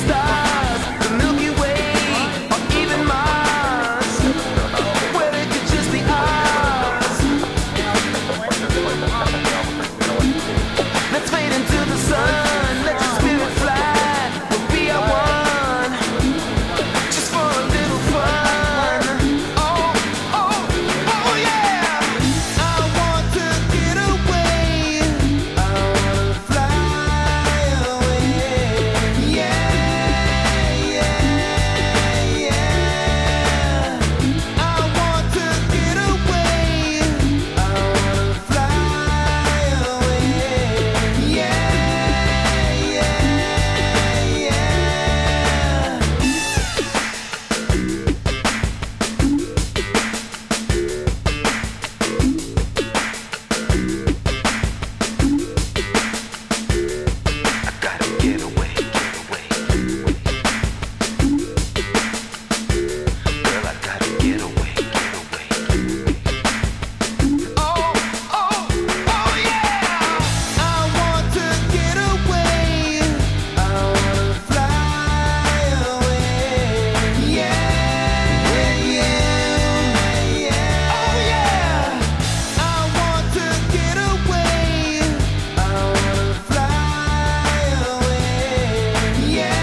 stars, the Milky Way, or even Mars, where they could just be ours. Let's fade into the sun, let your spirit fly, we'll be at one, just for a little fun. Oh, oh, oh yeah! I want to get away, I wanna fly away. Yeah, yeah, yeah. I want to get away, I wanna fly away. Yeah, yeah, yeah. I gotta get away, get away. Girl, I gotta get away, get away. Oh, oh, oh yeah! I want to get away, I wanna fly away. Yeah, yeah, yeah. Oh yeah! I want to get away, I wanna fly away. Yeah,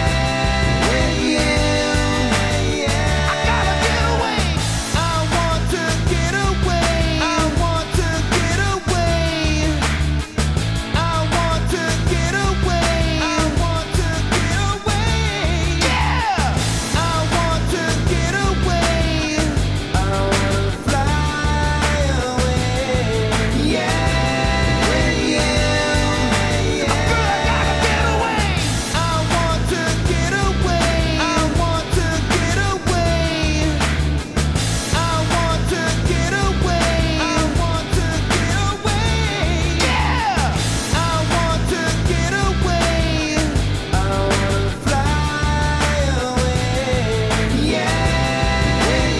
yeah, yeah. I gotta get away. I want to get away. I want to get away. I want to get away. I want to get away. Yeah. I want to get away. I wanna fly away. Yeah, yeah, yeah. Girl, I gotta get away. I want to get away. I want to get away. I want to get away. I want to get away. Yeah. I want to get away. I wanna fly away. Yeah,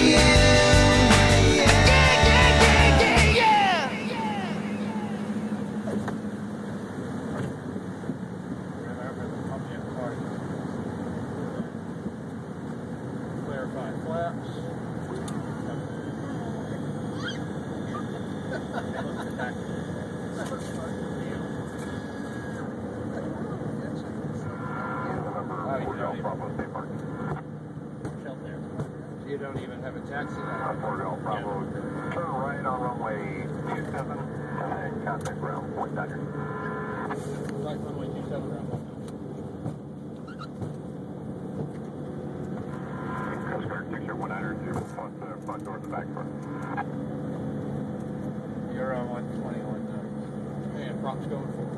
yeah, yeah, yeah, yeah. Clarify flaps. You don't even have a taxi light. Turn right on runway 27, contact ground point Dodger. Like runway 27 around. Coast Guard 601 to front door to back front. You're on 121 knots. And props going forward.